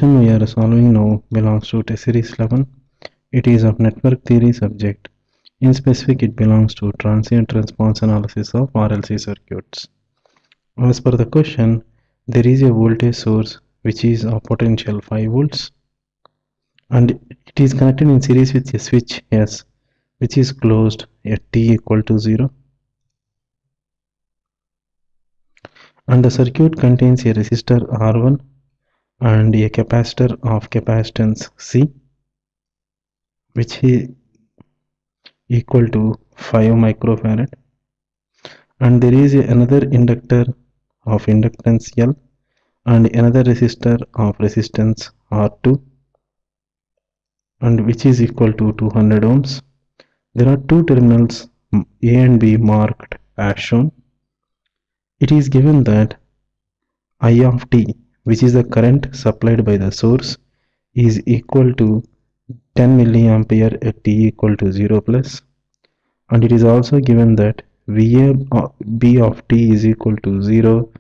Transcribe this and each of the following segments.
question we are solving now belongs to test series 11. It is of network theory subject. In specific, it belongs to transient response analysis of RLC circuits. As per the question, there is a voltage source which is of potential 5 volts and it is connected in series with a switch S which is closed at t equal to 0. And the circuit contains a resistor R1 and a capacitor of capacitance C which is equal to 5 microfarad, and there is another inductor of inductance L and another resistor of resistance R2 and which is equal to 200 ohms. There are two terminals A and B marked as shown. It is given that I of t, which is the current supplied by the source, is equal to 10 milliampere at t equal to 0 plus, and it is also given that VAB of t is equal to 0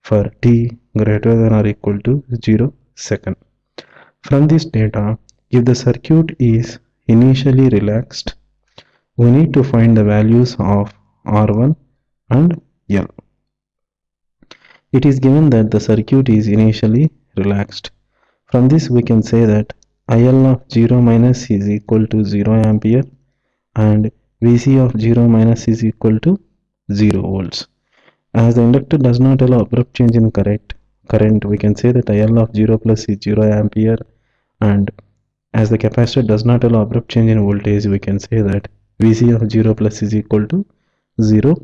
for t greater than or equal to 0 second. From this data, if the circuit is initially relaxed, we need to find the values of R1 and L. It is given that the circuit is initially relaxed. From this we can say that IL of 0 minus is equal to 0 ampere and VC of 0 minus is equal to 0 volts. As the inductor does not allow abrupt change in current, we can say that IL of 0 plus is 0 ampere, and as the capacitor does not allow abrupt change in voltage, we can say that VC of 0 plus is equal to 0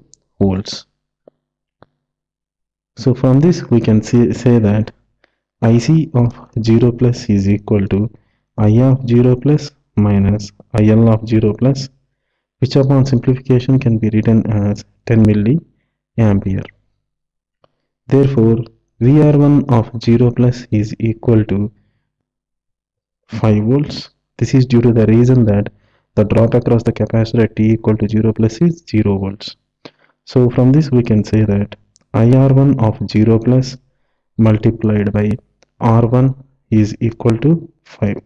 volts. So from this we can say that IC of 0 plus is equal to I of 0 plus minus IL of 0 plus, which upon simplification can be written as 10 milliampere. Therefore, VR1 of 0 plus is equal to 5 volts. This is due to the reason that the drop across the capacitor at t equal to 0 plus is 0 volts. So from this we can say that IR1 of 0 plus multiplied by R1 is equal to 5.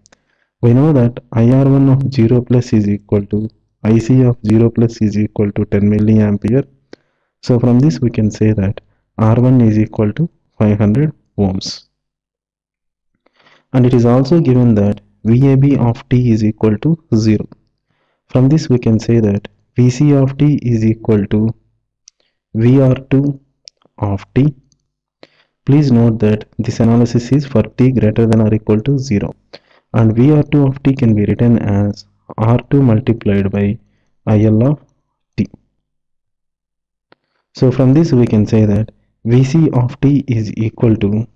We know that IR1 of 0 plus is equal to IC of 0 plus is equal to 10 milliampere. So from this we can say that R1 is equal to 500 ohms. And it is also given that VAB of t is equal to 0. From this we can say that VC of t is equal to VR2 of t. Please note that this analysis is for t greater than or equal to 0, and VR2 of t can be written as R2 multiplied by IL of t. So from this we can say that VC of t is equal to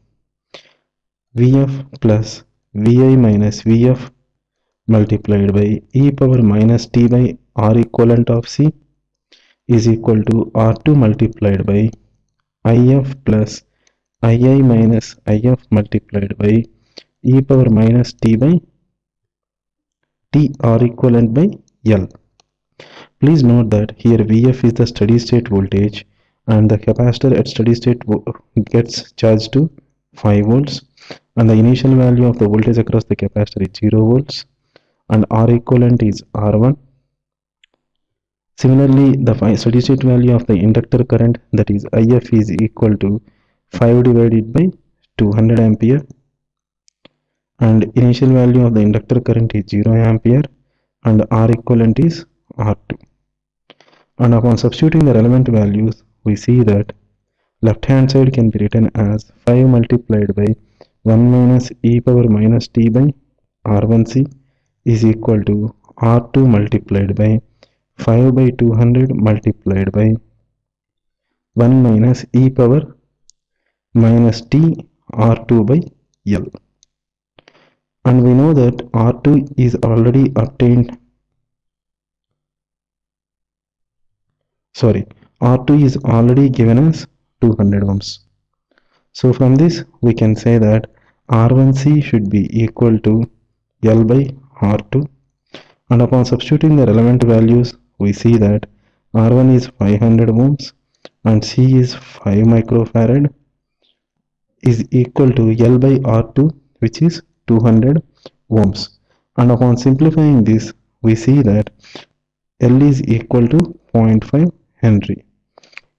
VF plus VI minus VF multiplied by e power minus t by R equivalent of C is equal to R2 multiplied by IF plus II minus IF multiplied by e power minus t by t R equivalent by L. Please note that here Vf is the steady state voltage and the capacitor at steady state gets charged to 5 volts, and the initial value of the voltage across the capacitor is 0 volts and R equivalent is R1. Similarly, the steady state value of the inductor current, that is IF, is equal to 5 divided by 200 ampere, and initial value of the inductor current is 0 ampere and R equivalent is R2. And upon substituting the relevant values, we see that left hand side can be written as 5 multiplied by 1 minus e power minus t by R1c is equal to R2 multiplied by 5 by 200 multiplied by 1 minus e power minus t R2 by L. And we know that R2 is already obtained, R2 is already given as 200 ohms. So from this we can say that R1c should be equal to L by R2, and upon substituting the relevant values we see that R1 is 500 ohms and C is 5 microfarad is equal to L by R2 which is 200 ohms. And upon simplifying this, we see that L is equal to 0.5 Henry.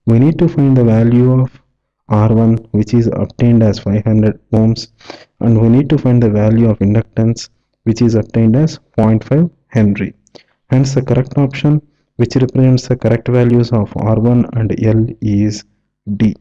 We need to find the value of R1, which is obtained as 500 ohms, and we need to find the value of inductance, which is obtained as 0.5 Henry. Hence, the correct option, which represents the correct values of R1 and L, is D.